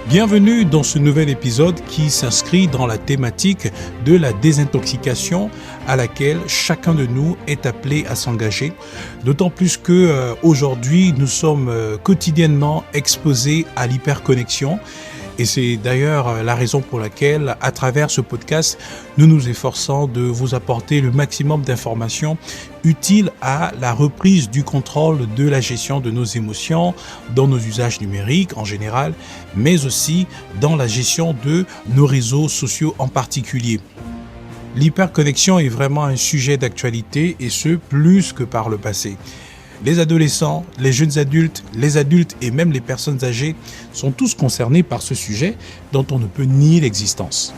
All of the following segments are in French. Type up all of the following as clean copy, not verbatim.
Bienvenue dans ce nouvel épisode qui s'inscrit dans la thématique de la désintoxication à laquelle chacun de nous est appelé à s'engager. D'autant plus que aujourd'hui nous sommes quotidiennement exposés à l'hyperconnexion. Et c'est d'ailleurs la raison pour laquelle, à travers ce podcast, nous nous efforçons de vous apporter le maximum d'informations utiles à la reprise du contrôle de la gestion de nos émotions dans nos usages numériques en général, mais aussi dans la gestion de nos réseaux sociaux en particulier. L'hyperconnexion est vraiment un sujet d'actualité et ce, plus que par le passé. Les adolescents, les jeunes adultes, les adultes et même les personnes âgées sont tous concernés par ce sujet dont on ne peut nier l'existence.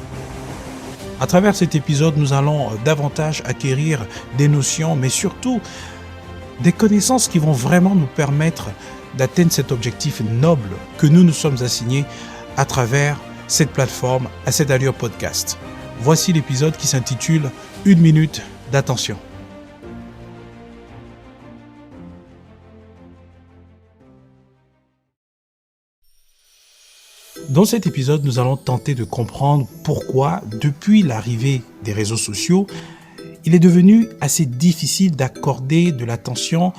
À travers cet épisode, nous allons davantage acquérir des notions, mais surtout des connaissances qui vont vraiment nous permettre d'atteindre cet objectif noble que nous nous sommes assignés à travers cette plateforme, à cette allure podcast. Voici l'épisode qui s'intitule « Une minute d'attention ». Dans cet épisode, nous allons tenter de comprendre pourquoi, depuis l'arrivée des réseaux sociaux, il est devenu assez difficile d'accorder de l'attention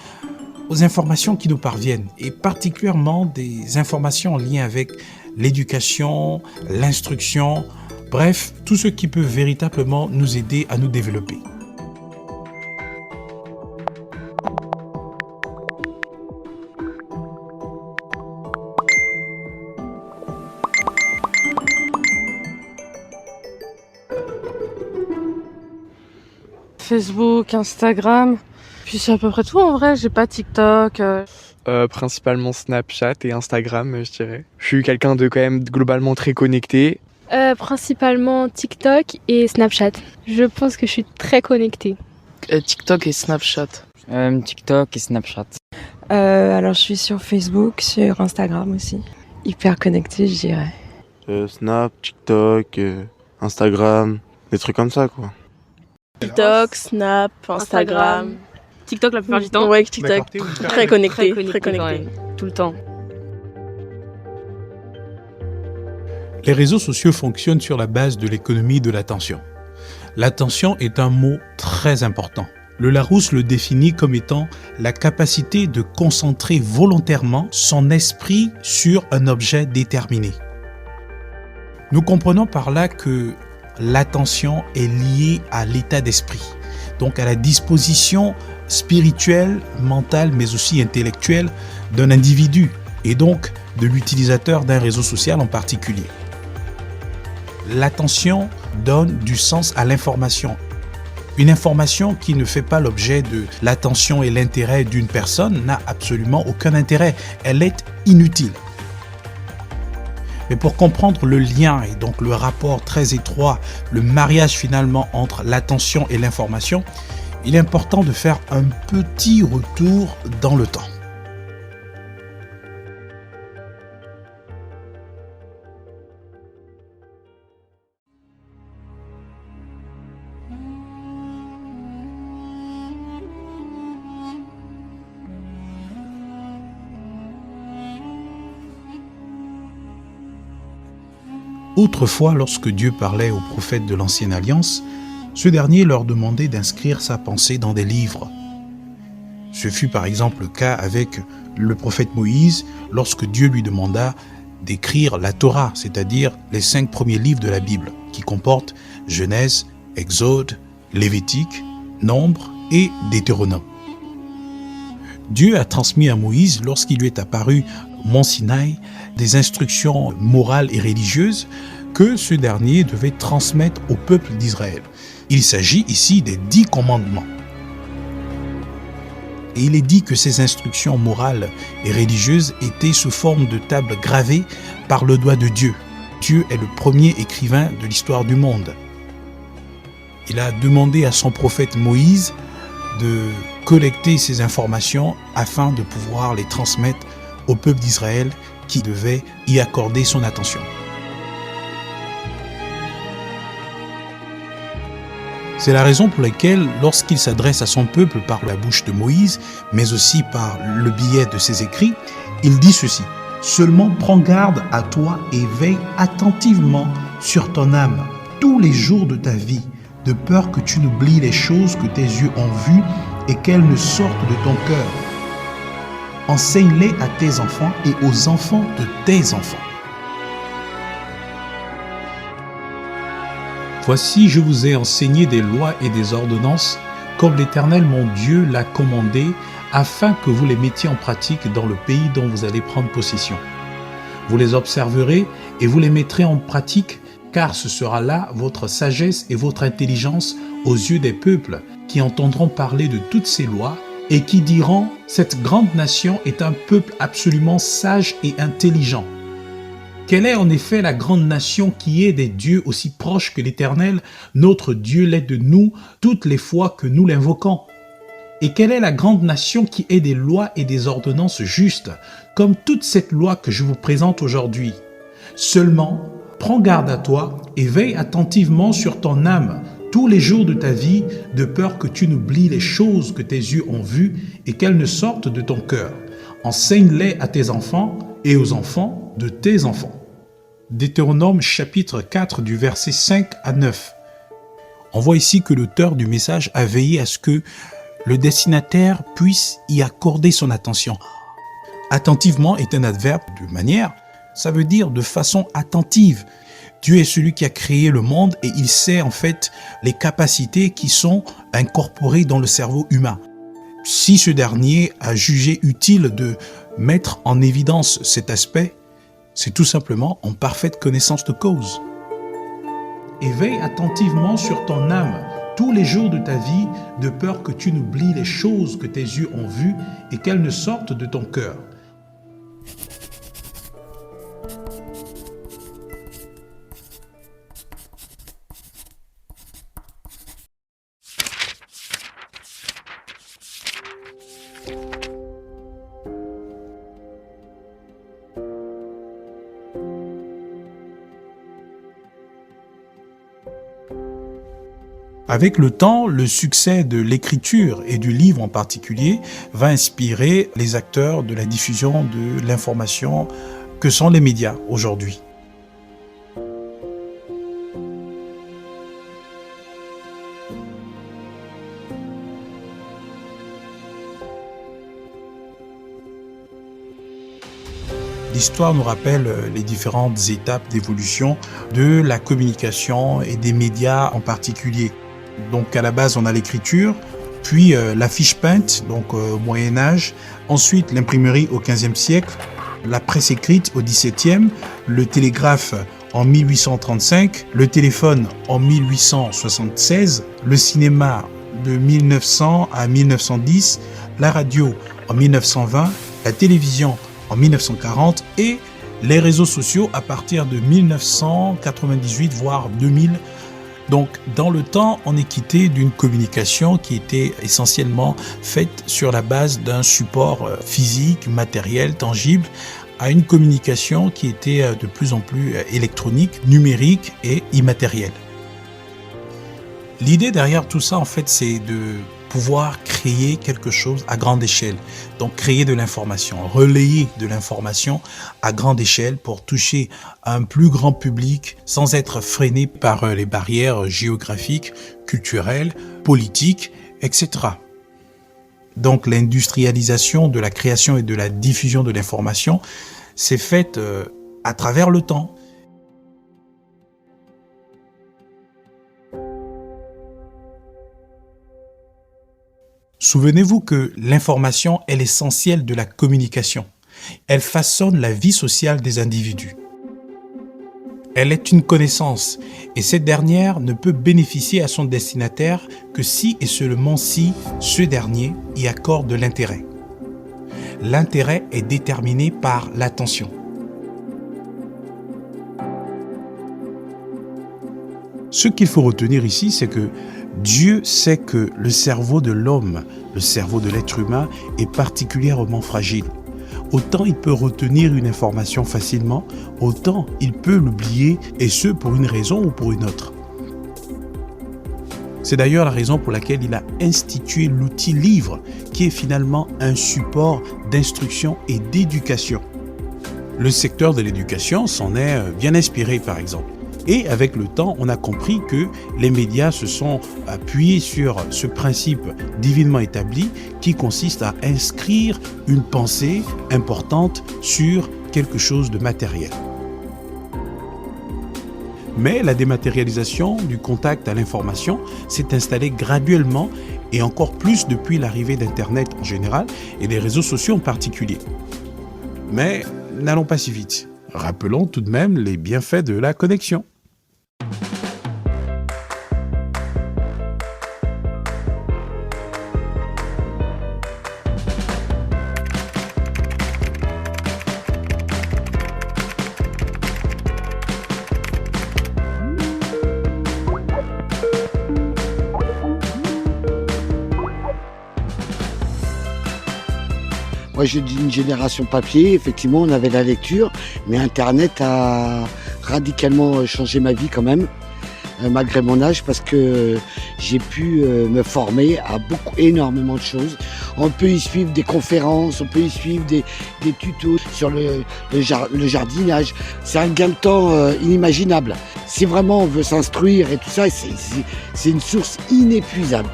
aux informations qui nous parviennent, et particulièrement des informations en lien avec l'éducation, l'instruction, bref, tout ce qui peut véritablement nous aider à nous développer. Facebook, Instagram, puis c'est à peu près tout en vrai, j'ai pas TikTok. Principalement Snapchat et Instagram, je dirais. Je suis quelqu'un de quand même globalement très connecté. Principalement TikTok et Snapchat. Je pense que je suis très connectée. TikTok et Snapchat. TikTok et Snapchat. Alors je suis sur Facebook, sur Instagram aussi. Hyper connectée, je dirais. Snap, TikTok, Instagram, des trucs comme ça quoi. TikTok, Snap, Instagram. TikTok la plupart du temps. Ouais, TikTok. Très connecté. Tout le temps. Les réseaux sociaux fonctionnent sur la base de l'économie de l'attention. L'attention est un mot très important. Le Larousse le définit comme étant la capacité de concentrer volontairement son esprit sur un objet déterminé. Nous comprenons par là que l'attention est liée à l'état d'esprit, donc à la disposition spirituelle, mentale, mais aussi intellectuelle d'un individu et donc de l'utilisateur d'un réseau social en particulier. L'attention donne du sens à l'information. Une information qui ne fait pas l'objet de l'attention et l'intérêt d'une personne n'a absolument aucun intérêt. Elle est inutile. Mais pour comprendre le lien et donc le rapport très étroit, le mariage finalement entre l'attention et l'information, il est important de faire un petit retour dans le temps. Autrefois, lorsque Dieu parlait aux prophètes de l'Ancienne Alliance, ce dernier leur demandait d'inscrire sa pensée dans des livres. Ce fut par exemple le cas avec le prophète Moïse lorsque Dieu lui demanda d'écrire la Torah, c'est-à-dire les 5 premiers livres de la Bible, qui comportent Genèse, Exode, Lévitique, Nombre et Deutéronome. Dieu a transmis à Moïse, lorsqu'il lui est apparu au mont Sinaï, des instructions morales et religieuses que ce dernier devait transmettre au peuple d'Israël. Il s'agit ici des 10 commandements. Et il est dit que ces instructions morales et religieuses étaient sous forme de tables gravées par le doigt de Dieu. Dieu est le premier écrivain de l'histoire du monde. Il a demandé à son prophète Moïse de collecter ces informations afin de pouvoir les transmettre au peuple d'Israël qui devait y accorder son attention. C'est la raison pour laquelle, lorsqu'il s'adresse à son peuple par la bouche de Moïse, mais aussi par le biais de ses écrits, il dit ceci. Seulement prends garde à toi et veille attentivement sur ton âme tous les jours de ta vie, de peur que tu n'oublies les choses que tes yeux ont vues et qu'elles ne sortent de ton cœur. Enseigne-les à tes enfants et aux enfants de tes enfants. Voici, je vous ai enseigné des lois et des ordonnances, comme l'Éternel mon Dieu l'a commandé, afin que vous les mettiez en pratique dans le pays dont vous allez prendre possession. Vous les observerez et vous les mettrez en pratique, car ce sera là votre sagesse et votre intelligence aux yeux des peuples qui entendront parler de toutes ces lois et qui diront « Cette grande nation est un peuple absolument sage et intelligent ». Quelle est en effet la grande nation qui est des dieux aussi proches que l'Éternel, notre Dieu l'est de nous toutes les fois que nous l'invoquons? Et quelle est la grande nation qui ait des lois et des ordonnances justes, comme toute cette loi que je vous présente aujourd'hui? Seulement, prends garde à toi et veille attentivement sur ton âme tous les jours de ta vie, de peur que tu n'oublies les choses que tes yeux ont vues et qu'elles ne sortent de ton cœur. Enseigne-les à tes enfants et aux enfants de tes enfants. Deutéronome chapitre 4 du verset 5 à 9. On voit ici que l'auteur du message a veillé à ce que le destinataire puisse y accorder son attention. Attentivement est un adverbe de manière, ça veut dire de façon attentive. Dieu est celui qui a créé le monde et il sait en fait les capacités qui sont incorporées dans le cerveau humain. Si ce dernier a jugé utile de mettre en évidence cet aspect, c'est tout simplement en parfaite connaissance de cause. Et veille attentivement sur ton âme tous les jours de ta vie, de peur que tu n'oublies les choses que tes yeux ont vues et qu'elles ne sortent de ton cœur. Avec le temps, le succès de l'écriture et du livre en particulier va inspirer les acteurs de la diffusion de l'information que sont les médias aujourd'hui. L'histoire nous rappelle les différentes étapes d'évolution de la communication et des médias en particulier. Donc à la base on a l'écriture, puis la fiche peinte, donc au Moyen-Âge, ensuite l'imprimerie au XVe siècle, la presse écrite au XVIIe, le télégraphe en 1835, le téléphone en 1876, le cinéma de 1900 à 1910, la radio en 1920, la télévision en 1940 et les réseaux sociaux à partir de 1998 voire 2000. Donc, dans le temps, on est quitté d'une communication qui était essentiellement faite sur la base d'un support physique, matériel, tangible, à une communication qui était de plus en plus électronique, numérique et immatérielle. L'idée derrière tout ça, en fait, c'est de pouvoir créer quelque chose à grande échelle. Donc, créer de l'information, relayer de l'information à grande échelle pour toucher un plus grand public sans être freiné par les barrières géographiques, culturelles, politiques, etc. Donc, l'industrialisation de la création et de la diffusion de l'information s'est faite à travers le temps. Souvenez-vous que l'information est l'essentiel de la communication. Elle façonne la vie sociale des individus. Elle est une connaissance et cette dernière ne peut bénéficier à son destinataire que si et seulement si ce dernier y accorde de l'intérêt. L'intérêt est déterminé par l'attention. Ce qu'il faut retenir ici, c'est que Dieu sait que le cerveau de l'homme, le cerveau de l'être humain, est particulièrement fragile. Autant il peut retenir une information facilement, autant il peut l'oublier, et ce pour une raison ou pour une autre. C'est d'ailleurs la raison pour laquelle il a institué l'outil livre, qui est finalement un support d'instruction et d'éducation. Le secteur de l'éducation s'en est bien inspiré, par exemple. Et avec le temps, on a compris que les médias se sont appuyés sur ce principe divinement établi qui consiste à inscrire une pensée importante sur quelque chose de matériel. Mais la dématérialisation du contact à l'information s'est installée graduellement et encore plus depuis l'arrivée d'Internet en général et des réseaux sociaux en particulier. Mais n'allons pas si vite. Rappelons tout de même les bienfaits de la connexion. Moi, je dis une génération papier. Effectivement, on avait la lecture, mais Internet a radicalement changé ma vie quand même, malgré mon âge, parce que j'ai pu me former à énormément de choses. On peut y suivre des conférences, on peut y suivre des tutos sur le jardinage. C'est un gain de temps inimaginable. Si vraiment on veut s'instruire et tout ça, c'est une source inépuisable.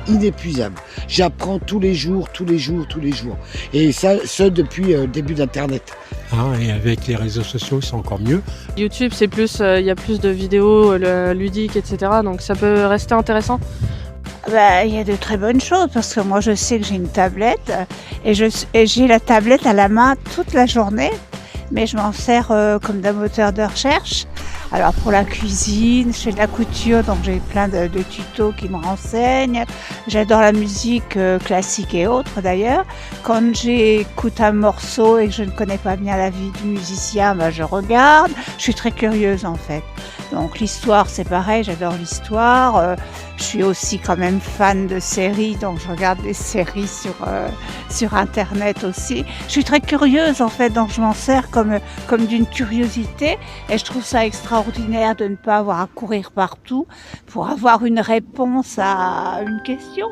J'apprends tous les jours. Et ça, depuis le début d'Internet. Et avec les réseaux sociaux, c'est encore mieux. YouTube, c'est plus, il y a plus de vidéos ludiques, etc. Donc ça peut rester intéressant. Il y a de très bonnes choses parce que moi je sais que j'ai une tablette et j'ai la tablette à la main toute la journée, mais je m'en sers comme d'un moteur de recherche. Alors pour la cuisine, je fais de la couture, donc j'ai plein de tutos qui me renseignent. J'adore la musique classique et autres d'ailleurs. Quand j'écoute un morceau et que je ne connais pas bien la vie du musicien, je regarde. Je suis très curieuse en fait. Donc l'histoire c'est pareil, j'adore l'histoire. Je suis aussi quand même fan de séries, donc je regarde des séries sur internet aussi. Je suis très curieuse en fait, donc je m'en sers comme d'une curiosité et je trouve ça extraordinaire de ne pas avoir à courir partout pour avoir une réponse à une question.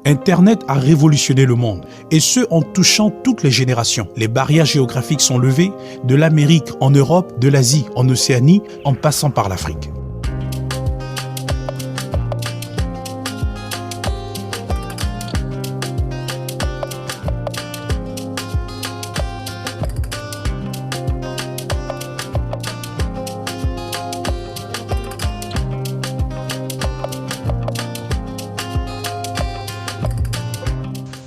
Internet a révolutionné le monde, et ce en touchant toutes les générations. Les barrières géographiques sont levées, de l'Amérique en Europe, de l'Asie en Océanie, en passant par l'Afrique.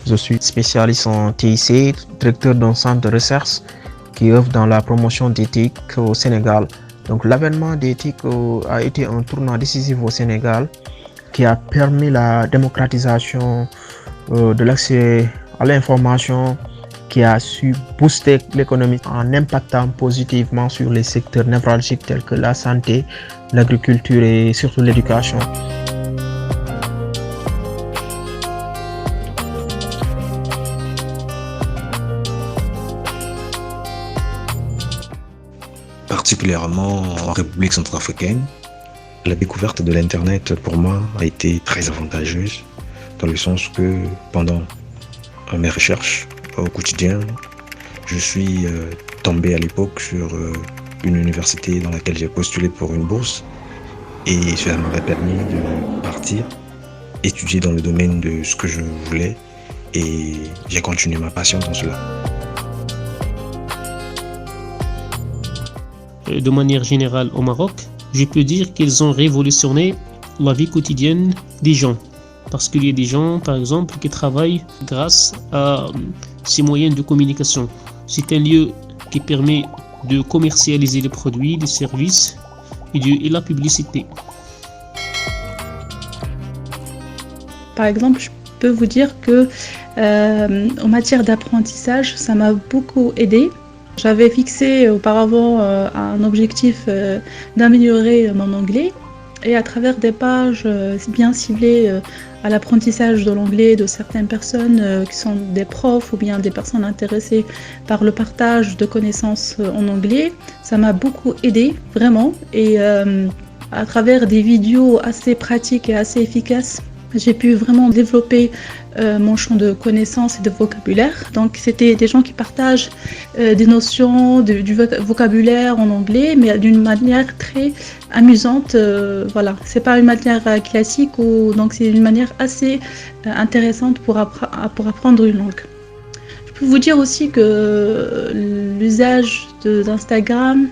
Je suis spécialiste en TIC, directeur d'un centre de recherche qui œuvre dans la promotion d'éthique au Sénégal. Donc l'avènement d'éthique a été un tournant décisif au Sénégal qui a permis la démocratisation de l'accès à l'information, qui a su booster l'économie en impactant positivement sur les secteurs névralgiques tels que la santé, l'agriculture et surtout l'éducation. Particulièrement en République centrafricaine, la découverte de l'Internet pour moi a été très avantageuse dans le sens que pendant mes recherches au quotidien, je suis tombé à l'époque sur une université dans laquelle j'ai postulé pour une bourse et cela m'avait permis de partir, étudier dans le domaine de ce que je voulais et j'ai continué ma passion dans cela. De manière générale au Maroc, je peux dire qu'ils ont révolutionné la vie quotidienne des gens. Parce qu'il y a des gens, par exemple, qui travaillent grâce à ces moyens de communication. C'est un lieu qui permet de commercialiser les produits, les services et la publicité. Par exemple, je peux vous dire que en matière d'apprentissage, ça m'a beaucoup aidé. J'avais fixé auparavant un objectif d'améliorer mon anglais et à travers des pages bien ciblées à l'apprentissage de l'anglais de certaines personnes qui sont des profs ou bien des personnes intéressées par le partage de connaissances en anglais, ça m'a beaucoup aidé vraiment et À travers des vidéos assez pratiques et assez efficaces, j'ai pu vraiment développer mon champ de connaissances et de vocabulaire. Donc c'était des gens qui partagent des notions du vocabulaire en anglais, mais d'une manière très amusante. Voilà, c'est pas une manière classique, donc c'est une manière assez intéressante pour apprendre une langue. Je peux vous dire aussi que l'usage d'Instagram,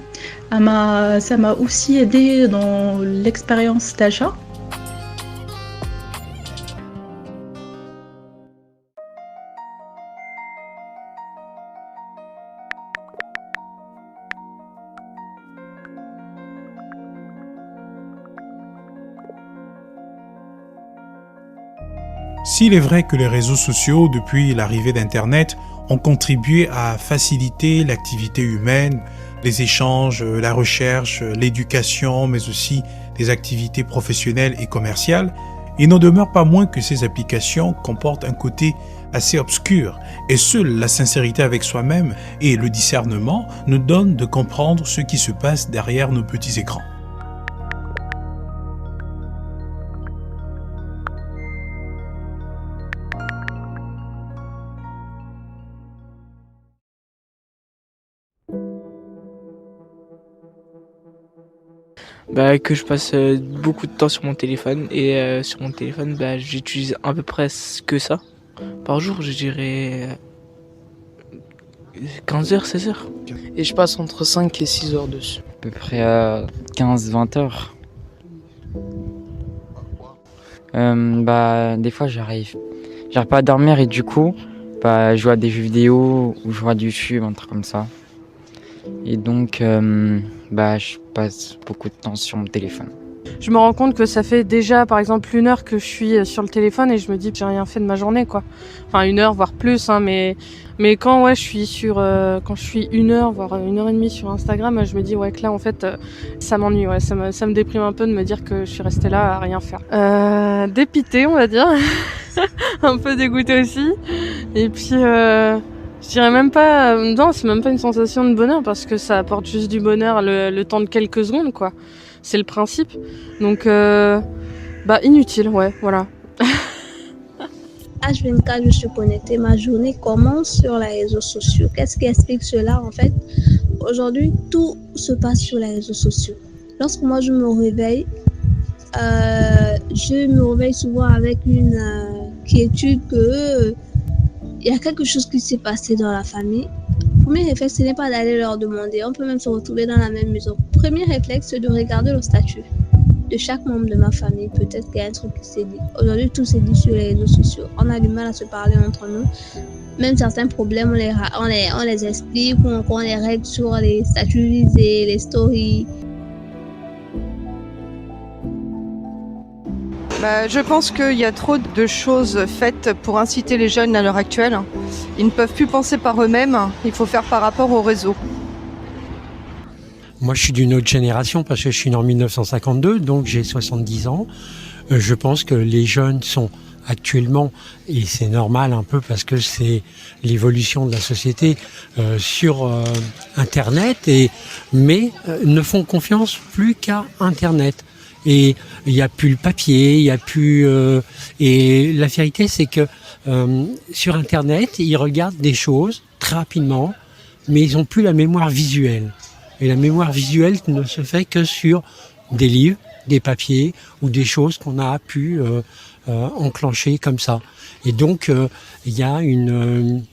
ça m'a aussi aidé dans l'expérience d'achat. S'il est vrai que les réseaux sociaux, depuis l'arrivée d'Internet, ont contribué à faciliter l'activité humaine, les échanges, la recherche, l'éducation, mais aussi des activités professionnelles et commerciales, il n'en demeure pas moins que ces applications comportent un côté assez obscur, et seule la sincérité avec soi-même et le discernement nous donnent de comprendre ce qui se passe derrière nos petits écrans. Que je passe beaucoup de temps sur mon téléphone et sur mon téléphone j'utilise à peu près que ça. Par jour je dirais 15 heures, 16 heures. Et je passe entre 5 et 6 heures dessus. À peu près 15-20 heures. Des fois j'arrive pas à dormir et du coup je joue à des jeux vidéo ou je regarde YouTube, un truc comme ça. Et donc je passe beaucoup de temps sur mon téléphone. Je me rends compte que ça fait déjà par exemple 1 heure que je suis sur le téléphone et je me dis que j'ai rien fait de ma journée quoi. Enfin 1 heure voire plus mais quand je suis quand je suis 1 heure voire 1 heure et demie sur Instagram, je me dis que là en fait ça m'ennuie, ça me déprime un peu de me dire que je suis restée là à rien faire. Dépitée on va dire, un peu dégoûtée aussi. Et puis je dirais même pas, non, c'est même pas une sensation de bonheur parce que ça apporte juste du bonheur le temps de quelques secondes, quoi. C'est le principe. Donc, inutile, ouais, voilà. H24, je suis connectée. Ma journée commence sur les réseaux sociaux. Qu'est-ce qui explique cela, en fait? Aujourd'hui, tout se passe sur les réseaux sociaux. Lorsque moi, je me réveille souvent avec une quiétude que il y a quelque chose qui s'est passé dans la famille. Premier réflexe, ce n'est pas d'aller leur demander. On peut même se retrouver dans la même maison. Premier réflexe, c'est de regarder le statut de chaque membre de ma famille. Peut-être qu'il y a un truc qui s'est dit. Aujourd'hui, tout s'est dit sur les réseaux sociaux. On a du mal à se parler entre nous. Même certains problèmes, on les explique ou on les règle sur les statuts et les stories. Je pense qu'il y a trop de choses faites pour inciter les jeunes à l'heure actuelle. Ils ne peuvent plus penser par eux-mêmes, il faut faire par rapport au réseau. Moi, je suis d'une autre génération parce que je suis né en 1952, donc j'ai 70 ans. Je pense que les jeunes sont actuellement, et c'est normal un peu parce que c'est l'évolution de la société, sur Internet, mais ne font confiance plus qu'à Internet. Et il n'y a plus le papier, il n'y a plus... et la vérité, c'est que sur Internet, ils regardent des choses très rapidement, mais ils n'ont plus la mémoire visuelle. Et la mémoire visuelle ne se fait que sur des livres, des papiers ou des choses qu'on a pu enclencher comme ça. Et donc, il y a une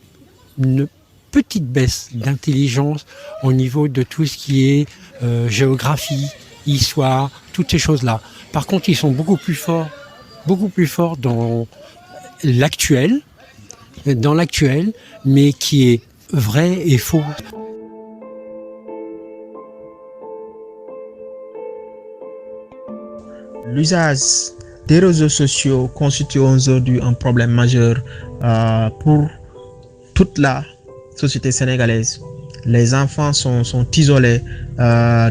petite baisse d'intelligence au niveau de tout ce qui est géographie, histoire, toutes ces choses-là. Par contre, ils sont beaucoup plus forts dans l'actuel, mais qui est vrai et faux. L'usage des réseaux sociaux constitue aujourd'hui un problème majeur pour toute la société sénégalaise. Les enfants sont isolés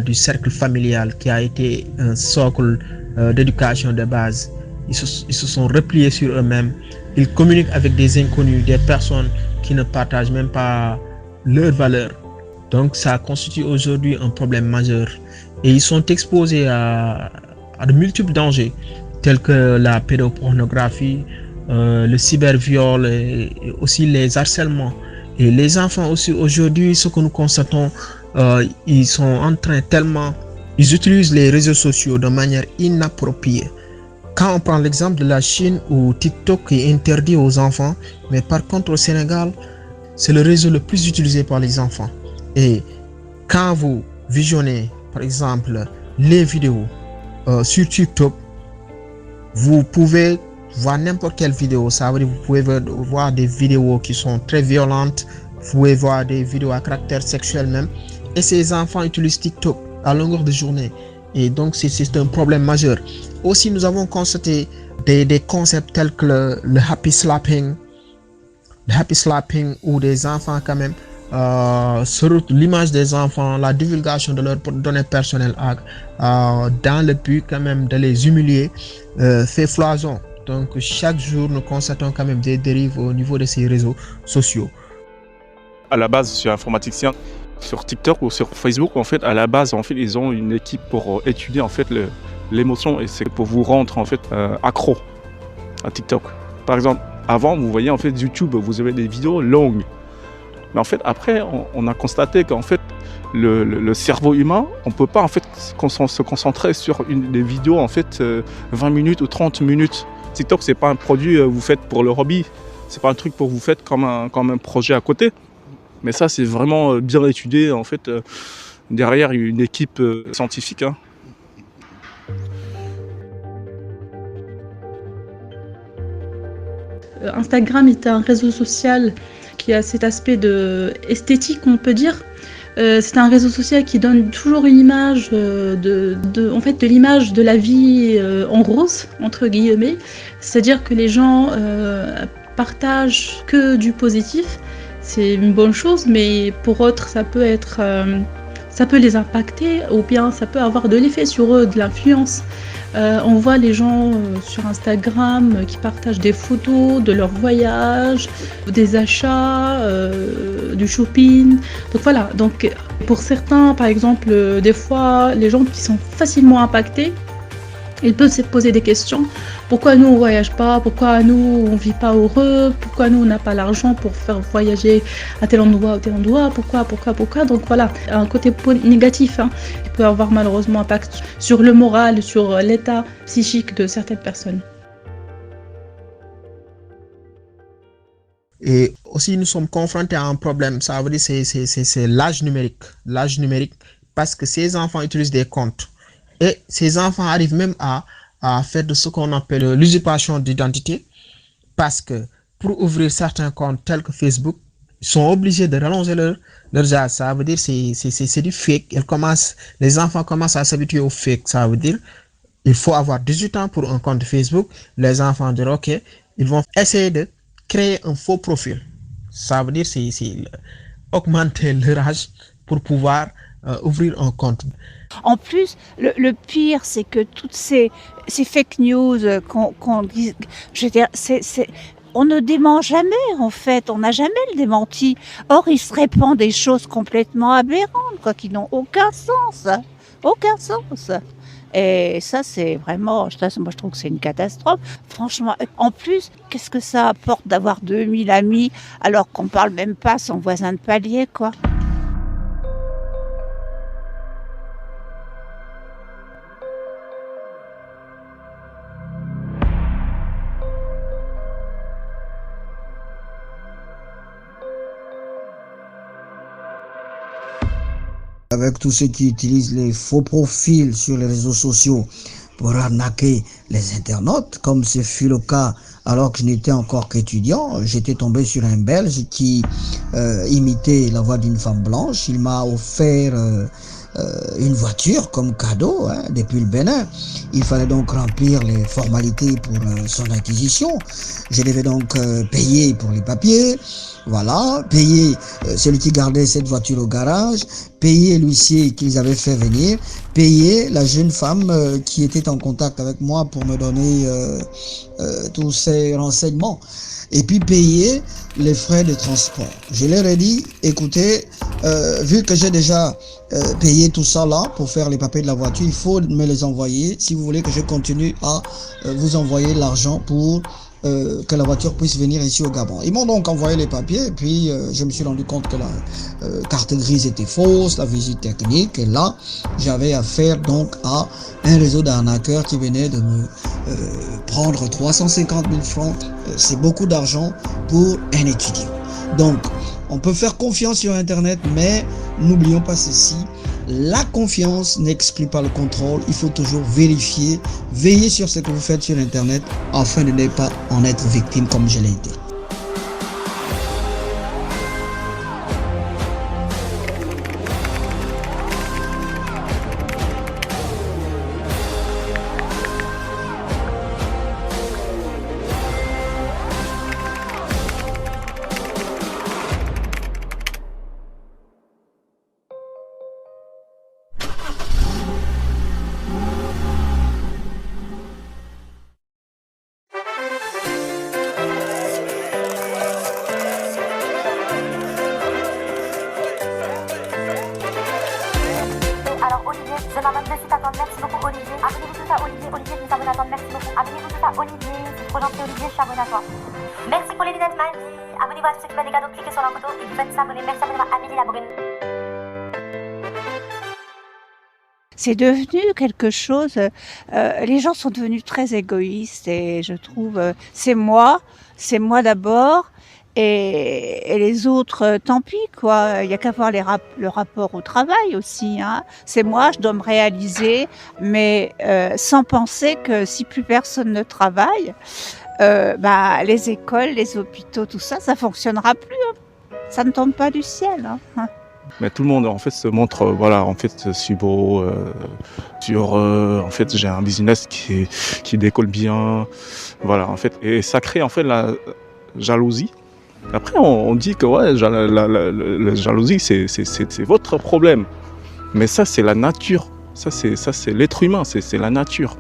du cercle familial qui a été un socle d'éducation de base. Ils se sont repliés sur eux-mêmes. Ils communiquent avec des inconnus, des personnes qui ne partagent même pas leurs valeurs. Donc ça constitue aujourd'hui un problème majeur. Et ils sont exposés à à de multiples dangers, tels que la pédopornographie, le cyberviol et aussi les harcèlements. Et les enfants aussi aujourd'hui, ce que nous constatons, ils sont en train ils utilisent les réseaux sociaux de manière inappropriée. Quand on prend l'exemple de la Chine où TikTok est interdit aux enfants, mais par contre au Sénégal, c'est le réseau le plus utilisé par les enfants. Et quand vous visionnez, par exemple, les vidéos sur TikTok, vous pouvez voir n'importe quelle vidéo. Ça veut dire que vous pouvez voir des vidéos qui sont très violentes, vous pouvez voir des vidéos à caractère sexuel même. Et ces enfants utilisent TikTok à longueur de journée. Et donc, c'est un problème majeur. Aussi, nous avons constaté des concepts tels que le happy slapping, où des enfants quand même, l'image des enfants, la divulgation de leurs données personnelles dans le but quand même de les humilier, fait floison. Donc, chaque jour, nous constatons quand même des dérives au niveau de ces réseaux sociaux. À la base, je suis informaticien. Sur TikTok ou sur Facebook, en fait, à la base, en fait, ils ont une équipe pour étudier en fait l'émotion et c'est pour vous rendre en fait accro à TikTok. Par exemple, avant, vous voyez en fait YouTube, vous avez des vidéos longues. Mais en fait, après, on a constaté qu'en fait, le cerveau humain, on peut pas en fait se concentrer sur des vidéos en fait 20 minutes ou 30 minutes. TikTok, c'est pas un produit que vous faites pour le hobby. C'est pas un truc pour vous faites comme un projet à côté. Mais ça, c'est vraiment bien étudié, en fait, derrière une équipe scientifique. Hein. Instagram est un réseau social qui a cet aspect de esthétique, on peut dire. C'est un réseau social qui donne toujours une image de l'image de la vie en rose, entre guillemets. C'est-à-dire que les gens partagent que du positif. C'est une bonne chose, mais pour autres, ça peut les impacter ou bien ça peut avoir de l'effet sur eux, de l'influence. On voit les gens sur Instagram qui partagent des photos de leurs voyages, des achats, du shopping. Donc voilà, donc pour certains, par exemple, des fois, les gens qui sont facilement impactés, ils peuvent se poser des questions. Pourquoi nous on voyage pas? Pourquoi nous on vit pas heureux? Pourquoi nous on n'a pas l'argent pour faire voyager à tel endroit ou tel endroit? Pourquoi? Donc voilà, un côté négatif qui peut avoir malheureusement impact sur le moral, sur l'état psychique de certaines personnes. Et aussi nous sommes confrontés à un problème, ça veut dire c'est l'âge numérique. L'âge numérique, parce que ces enfants utilisent des comptes. Et ces enfants arrivent même à faire de ce qu'on appelle l'usurpation d'identité, parce que pour ouvrir certains comptes tels que Facebook, ils sont obligés de rallonger leur âge. Ça veut dire c'est du fake. Les enfants commencent à s'habituer au fake. Ça veut dire il faut avoir 18 ans pour un compte Facebook. Les enfants diront ok, ils vont essayer de créer un faux profil. Ça veut dire c'est augmenter leur âge pour pouvoir ouvrir un compte. En plus, le pire, c'est que toutes ces fake news qu'on dit, je veux dire, on ne dément jamais, en fait, on n'a jamais le démenti. Or, il se répand des choses complètement aberrantes, quoi, qui n'ont aucun sens. Aucun sens. Et ça, c'est vraiment, moi je trouve que c'est une catastrophe. Franchement, en plus, qu'est-ce que ça apporte d'avoir 2000 amis alors qu'on parle même pas à son voisin de palier, quoi. Avec tous ceux qui utilisent les faux profils sur les réseaux sociaux pour arnaquer les internautes, comme ce fut le cas alors que je n'étais encore qu'étudiant. J'étais tombé sur un Belge qui imitait la voix d'une femme blanche. Il m'a offert une voiture comme cadeau depuis le Bénin. Il fallait donc remplir les formalités pour son acquisition. Je devais donc payer pour les papiers, voilà, payer celui qui gardait cette voiture au garage, payer l'huissier qu'ils avaient fait venir, payer la jeune femme qui était en contact avec moi pour me donner tous ces renseignements. et puis payer les frais de transport. Je leur ai dit, écoutez, vu que j'ai déjà payé tout ça là pour faire les papiers de la voiture, il faut me les envoyer si vous voulez que je continue à vous envoyer l'argent pour que la voiture puisse venir ici au Gabon. Ils m'ont donc envoyé les papiers et puis je me suis rendu compte que la carte grise était fausse, la visite technique, et là j'avais affaire donc à un réseau d'arnaqueurs qui venait de me prendre 350 000 francs. C'est beaucoup d'argent pour un étudiant. Donc on peut faire confiance sur Internet, mais n'oublions pas ceci. La confiance n'exclut pas le contrôle. Il faut toujours vérifier, veiller sur ce que vous faites sur Internet afin de ne pas en être victime comme je l'ai été. Je m'abonne de suite à toi. Merci beaucoup Olivier. Abonnez-vous tous à Olivier. Olivier, je s'abonne à toi. Merci beaucoup. Abonnez-vous tous à Olivier. C'est trop gentil Olivier, je suis abonné à toi. Merci pour les lunettes Mandy. Abonnez-vous à tous ceux qui veulent des cadeaux. Cliquez sur la photo et vous faites s'abonner. Merci à Amélie la brune. C'est devenu quelque chose, les gens sont devenus très égoïstes et je trouve, c'est moi d'abord et les autres, tant pis quoi, il n'y a qu'à voir le rapport au travail aussi, hein. C'est moi, je dois me réaliser, mais sans penser que si plus personne ne travaille, les écoles, les hôpitaux, tout ça, ça fonctionnera plus, hein. Ça ne tombe pas du ciel, hein. Mais tout le monde en fait se montre, voilà, en fait, si beau, en fait, j'ai un business qui décolle bien, voilà, en fait, et ça crée en fait la jalousie. Après, on dit que ouais, la jalousie, c'est votre problème, mais ça, c'est la nature, ça, c'est l'être humain, c'est la nature.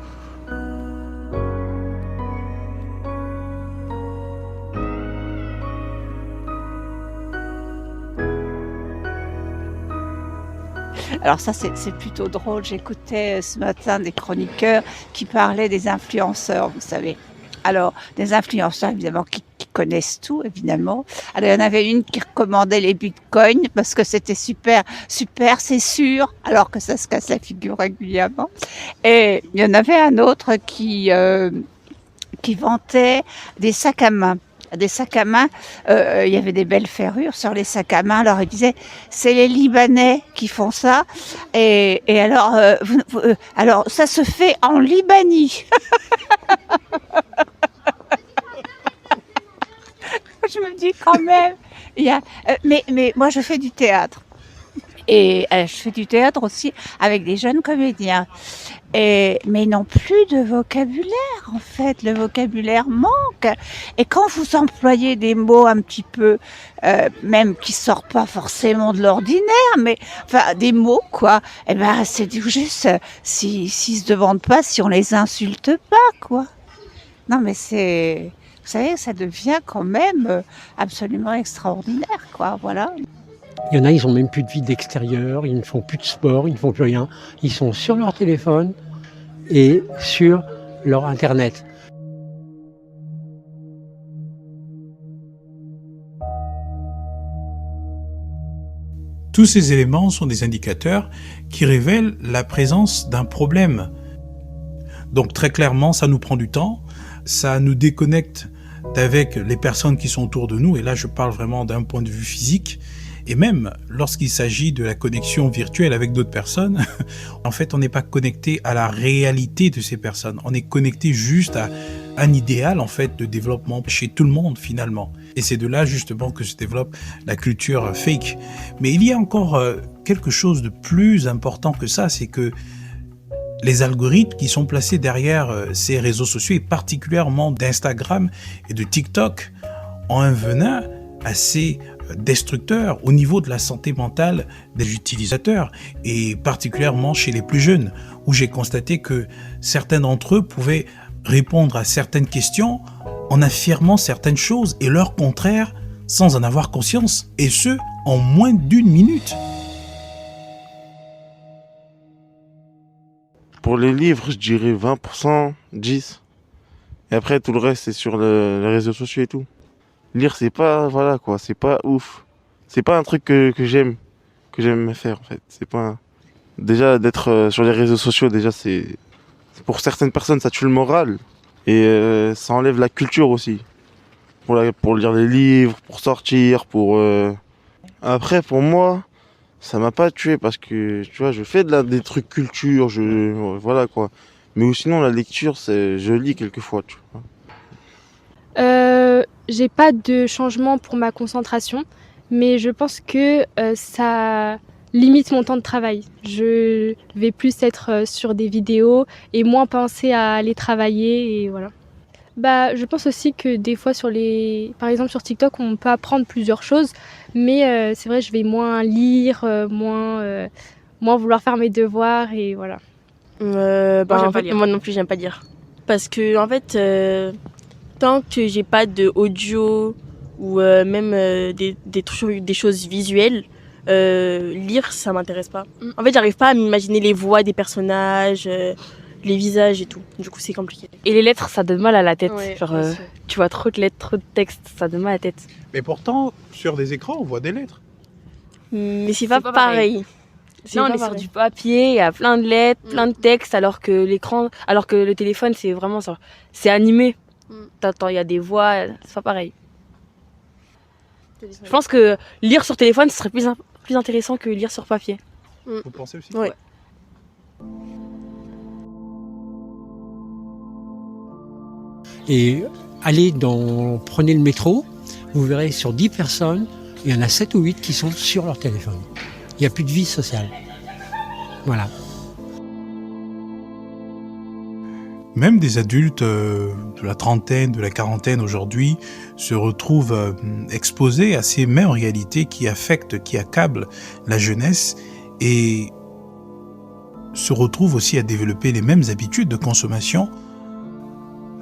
Alors ça, c'est plutôt drôle. J'écoutais ce matin des chroniqueurs qui parlaient des influenceurs, vous savez. Alors, des influenceurs, évidemment, qui connaissent tout, évidemment. Alors, il y en avait une qui recommandait les bitcoins parce que c'était super, c'est sûr, alors que ça se casse la figure régulièrement. Et il y en avait un autre qui vantait des sacs à main. Des sacs à main, il y avait des belles ferrures sur les sacs à main. Alors il disait, c'est les Libanais qui font ça. Et alors, alors ça se fait en Libanie. Je me dis quand même, mais moi je fais du théâtre. Et je fais du théâtre aussi avec des jeunes comédiens. Mais ils n'ont plus de vocabulaire, en fait. Le vocabulaire manque. Et quand vous employez des mots un petit peu, même qui sortent pas forcément de l'ordinaire, mais enfin des mots, quoi, eh ben c'est juste s'ils se demandent pas si on les insulte pas, quoi. Non, mais c'est, vous savez, ça devient quand même absolument extraordinaire, quoi. Voilà. Il y en a, ils n'ont même plus de vie d'extérieur, ils ne font plus de sport, ils ne font plus rien. Ils sont sur leur téléphone et sur leur Internet. Tous ces éléments sont des indicateurs qui révèlent la présence d'un problème. Donc très clairement, ça nous prend du temps, ça nous déconnecte d'avec les personnes qui sont autour de nous, et là je parle vraiment d'un point de vue physique. Et même lorsqu'il s'agit de la connexion virtuelle avec d'autres personnes, en fait, on n'est pas connecté à la réalité de ces personnes. On est connecté juste à un idéal, en fait, de développement chez tout le monde, finalement. Et c'est de là, justement, que se développe la culture fake. Mais il y a encore quelque chose de plus important que ça, c'est que les algorithmes qui sont placés derrière ces réseaux sociaux, et particulièrement d'Instagram et de TikTok, ont un venin assez destructeur au niveau de la santé mentale des utilisateurs, et particulièrement chez les plus jeunes, où j'ai constaté que certains d'entre eux pouvaient répondre à certaines questions en affirmant certaines choses et leur contraire sans en avoir conscience, et ce, en moins d'1 minute. Pour les livres, je dirais 20%, 10%. Et après, tout le reste, c'est sur les réseaux sociaux et tout. Lire, c'est pas, voilà quoi, c'est pas ouf. C'est pas un truc que j'aime faire en fait. C'est pas... Déjà, d'être sur les réseaux sociaux, déjà, c'est... Pour certaines personnes, ça tue le moral. Et ça enlève la culture aussi. Pour lire les livres, pour sortir, pour... Après, pour moi, ça m'a pas tué parce que, tu vois, je fais des trucs culture, voilà quoi. Mais sinon, la lecture, je lis quelquefois, tu vois. J'ai pas de changement pour ma concentration, mais je pense que ça limite mon temps de travail. Je vais plus être sur des vidéos et moins penser à aller travailler et voilà. Je pense aussi que des fois par exemple sur TikTok, on peut apprendre plusieurs choses, mais c'est vrai, je vais moins lire, moins vouloir faire mes devoirs et voilà. Moi non plus, j'aime pas lire. Parce que en fait, tant que j'ai pas de audio ou même des choses visuelles, lire ça m'intéresse pas. En fait, j'arrive pas à m'imaginer les voix des personnages, les visages et tout. Du coup, c'est compliqué. Et les lettres, ça donne mal à la tête. Ouais, tu vois trop de lettres, trop de textes, ça donne mal à la tête. Mais pourtant, sur des écrans, on voit des lettres. Mais c'est pas pareil. Non, on est sur du papier, il y a plein de lettres, plein de textes, alors que le téléphone, c'est vraiment ça. C'est animé. T'entends, il y a des voix, c'est pas pareil. Je pense que lire sur téléphone, ce serait plus intéressant que lire sur papier. Vous pensez aussi? Ouais. Et prenez le métro, vous verrez sur 10 personnes, il y en a 7 ou 8 qui sont sur leur téléphone. Il n'y a plus de vie sociale. Voilà. Même des adultes de la trentaine, de la quarantaine aujourd'hui se retrouvent exposés à ces mêmes réalités qui affectent, qui accablent la jeunesse et se retrouvent aussi à développer les mêmes habitudes de consommation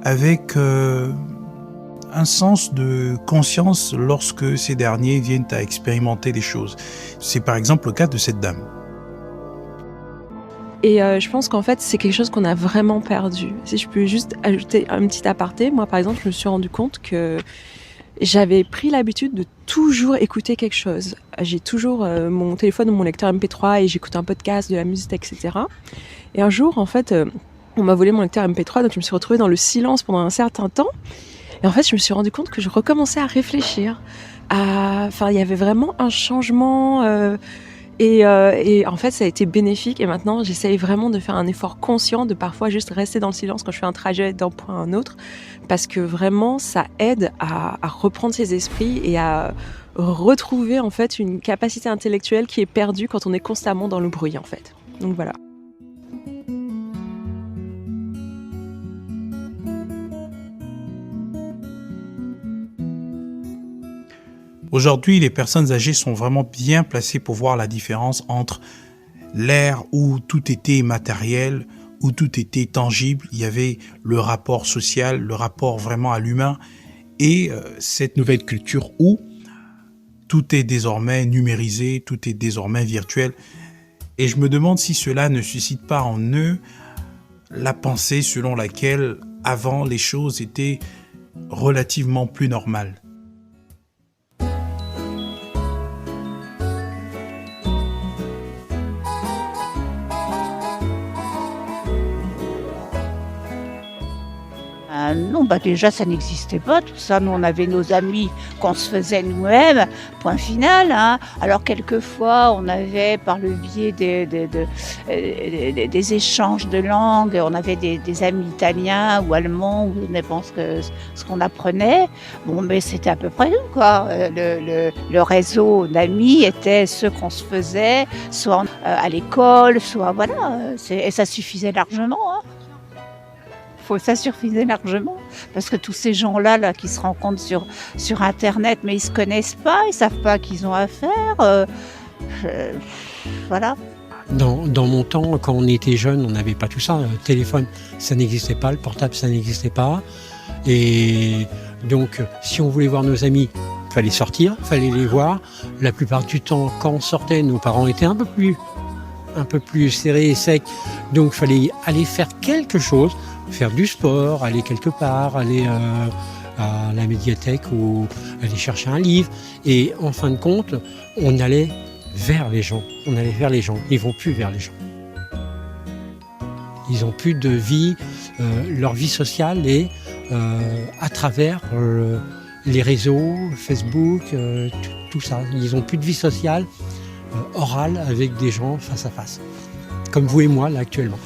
avec un sens de conscience lorsque ces derniers viennent à expérimenter des choses. C'est par exemple le cas de cette dame. Et je pense qu'en fait, c'est quelque chose qu'on a vraiment perdu. Si je peux juste ajouter un petit aparté, moi par exemple, je me suis rendu compte que j'avais pris l'habitude de toujours écouter quelque chose. J'ai toujours mon téléphone ou mon lecteur MP3 et j'écoute un podcast, de la musique, etc. Et un jour, en fait, on m'a volé mon lecteur MP3, donc je me suis retrouvée dans le silence pendant un certain temps. Et en fait, je me suis rendu compte que je recommençais à réfléchir. Enfin, il y avait vraiment un changement... Et en fait, ça a été bénéfique. Et maintenant, j'essaye vraiment de faire un effort conscient de parfois juste rester dans le silence quand je fais un trajet d'un point à un autre. Parce que vraiment, ça aide à reprendre ses esprits et à retrouver en fait une capacité intellectuelle qui est perdue quand on est constamment dans le bruit en fait. Donc voilà. Aujourd'hui, les personnes âgées sont vraiment bien placées pour voir la différence entre l'ère où tout était matériel, où tout était tangible, il y avait le rapport social, le rapport vraiment à l'humain, et cette nouvelle culture où tout est désormais numérisé, tout est désormais virtuel. Et je me demande si cela ne suscite pas en eux la pensée selon laquelle avant les choses étaient relativement plus normales. Non, déjà ça n'existait pas tout ça. Nous on avait nos amis qu'on se faisait nous-mêmes, point final. Alors quelquefois on avait par le biais des échanges de langues, on avait des amis italiens ou allemands ou je ne pense que ce qu'on apprenait. Bon, mais c'était à peu près tout quoi. Le réseau d'amis était ceux qu'on se faisait, soit à l'école, soit voilà. Et ça suffisait largement. Ça suffisait largement parce que tous ces gens-là qui se rencontrent sur Internet, mais ils se connaissent pas, ils savent pas qu'ils ont affaire. Voilà. Dans mon temps, quand on était jeune, on n'avait pas tout ça. Le téléphone, ça n'existait pas. Le portable, ça n'existait pas. Et donc, si on voulait voir nos amis, il fallait sortir, il fallait les voir. La plupart du temps, quand on sortait, nos parents étaient un peu plus serrés et secs. Donc, il fallait aller faire quelque chose, faire du sport, aller quelque part, aller à la médiathèque ou aller chercher un livre. Et en fin de compte, on allait vers les gens. On allait vers les gens. Ils vont plus vers les gens. Ils n'ont plus de vie. Leur vie sociale est à travers les réseaux, Facebook, tout ça. Ils n'ont plus de vie sociale orale avec des gens face à face. Comme vous et moi, là, actuellement.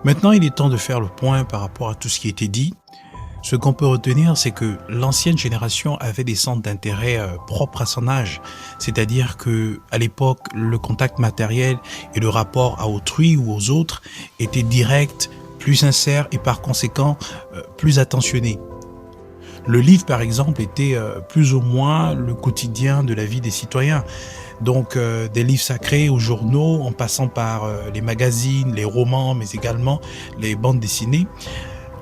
Maintenant, il est temps de faire le point par rapport à tout ce qui a été dit. Ce qu'on peut retenir, c'est que l'ancienne génération avait des centres d'intérêt propres à son âge. C'est-à-dire que à l'époque, le contact matériel et le rapport à autrui ou aux autres étaient directs, plus sincères et par conséquent plus attentionnés. Le livre, par exemple, était plus ou moins le quotidien de la vie des citoyens. Donc des livres sacrés aux journaux, en passant par les magazines, les romans, mais également les bandes dessinées.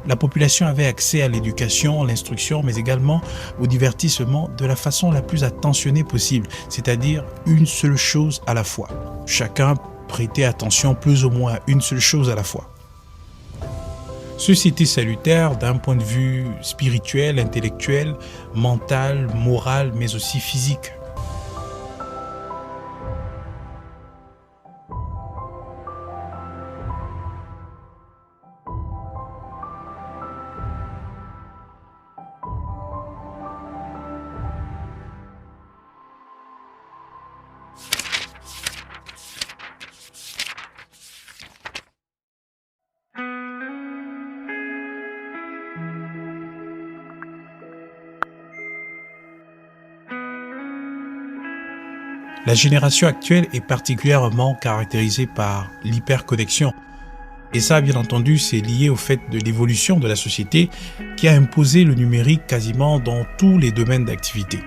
La population avait accès à l'éducation, à l'instruction, mais également au divertissement de la façon la plus attentionnée possible, c'est-à-dire une seule chose à la fois. Chacun prêtait attention plus ou moins à une seule chose à la fois. Ceci était salutaire d'un point de vue spirituel, intellectuel, mental, moral, mais aussi physique. La génération actuelle est particulièrement caractérisée par l'hyperconnexion. Et ça, bien entendu, c'est lié au fait de l'évolution de la société qui a imposé le numérique quasiment dans tous les domaines d'activité.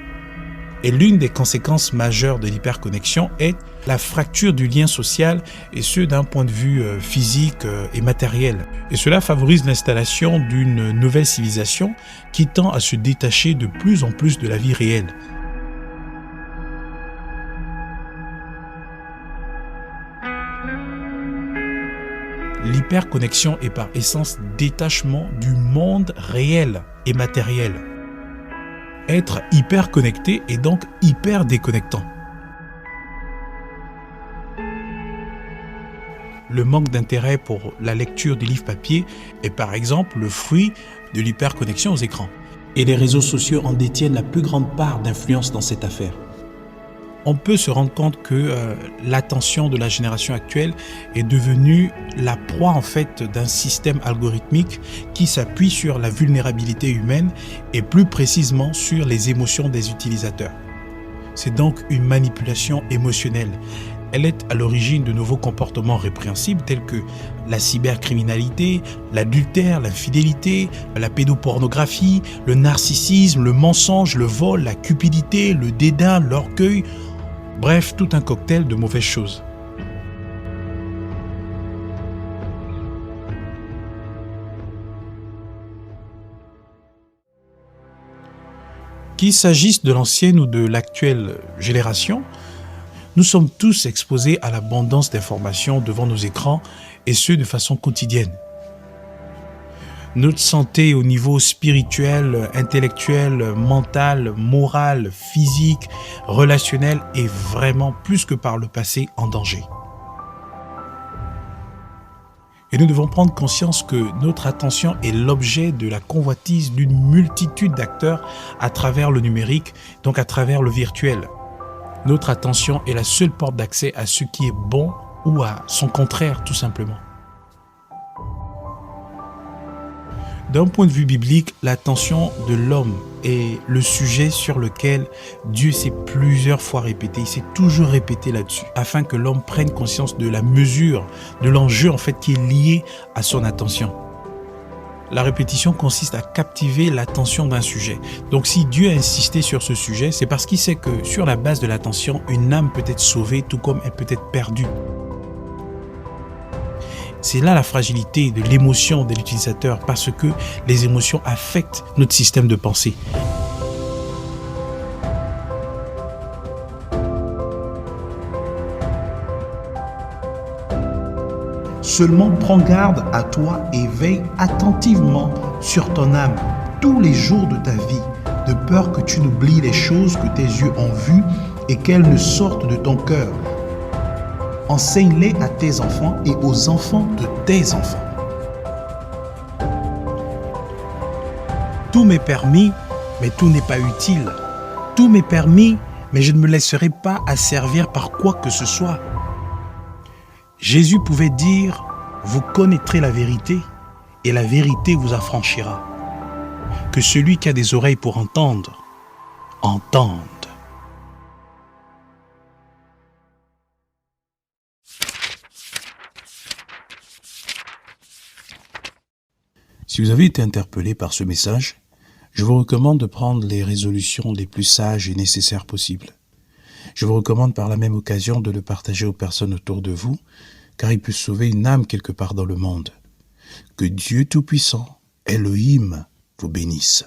Et l'une des conséquences majeures de l'hyperconnexion est la fracture du lien social, et ce d'un point de vue physique et matériel. Et cela favorise l'installation d'une nouvelle civilisation qui tend à se détacher de plus en plus de la vie réelle. L'hyperconnexion est par essence détachement du monde réel et matériel. Être hyper connecté est donc hyper déconnectant. Le manque d'intérêt pour la lecture des livres papier est par exemple le fruit de l'hyperconnexion aux écrans. Et les réseaux sociaux en détiennent la plus grande part d'influence dans cette affaire. On peut se rendre compte que l'attention de la génération actuelle est devenue la proie en fait d'un système algorithmique qui s'appuie sur la vulnérabilité humaine et plus précisément sur les émotions des utilisateurs. C'est donc une manipulation émotionnelle. Elle est à l'origine de nouveaux comportements répréhensibles tels que la cybercriminalité, l'adultère, l'infidélité, la pédopornographie, le narcissisme, le mensonge, le vol, la cupidité, le dédain, l'orgueil. Bref, tout un cocktail de mauvaises choses. Qu'il s'agisse de l'ancienne ou de l'actuelle génération, Nous sommes tous exposés à l'abondance d'informations devant nos écrans et ce de façon quotidienne. Notre santé au niveau spirituel, intellectuel, mental, moral, physique, relationnel est vraiment plus que par le passé en danger. Et nous devons prendre conscience que notre attention est l'objet de la convoitise d'une multitude d'acteurs à travers le numérique, donc à travers le virtuel. Notre attention est la seule porte d'accès à ce qui est bon ou à son contraire, tout simplement. D'un point de vue biblique, l'attention de l'homme est le sujet sur lequel Dieu s'est plusieurs fois répété. Il s'est toujours répété là-dessus, afin que l'homme prenne conscience de la mesure, de l'enjeu en fait qui est lié à son attention. La répétition consiste à captiver l'attention d'un sujet. Donc si Dieu a insisté sur ce sujet, c'est parce qu'il sait que sur la base de l'attention, une âme peut être sauvée tout comme elle peut être perdue. C'est là la fragilité de l'émotion de l'utilisateur parce que les émotions affectent notre système de pensée. Seulement prends garde à toi et veille attentivement sur ton âme tous les jours de ta vie, de peur que tu n'oublies les choses que tes yeux ont vues et qu'elles ne sortent de ton cœur. Enseigne-les à tes enfants et aux enfants de tes enfants. Tout m'est permis, mais tout n'est pas utile. Tout m'est permis, mais je ne me laisserai pas asservir par quoi que ce soit. Jésus pouvait dire, vous connaîtrez la vérité et la vérité vous affranchira. Que celui qui a des oreilles pour entendre, entende. Si vous avez été interpellé par ce message, je vous recommande de prendre les résolutions les plus sages et nécessaires possibles. Je vous recommande par la même occasion de le partager aux personnes autour de vous, car il peut sauver une âme quelque part dans le monde. Que Dieu Tout-Puissant, Elohim, vous bénisse.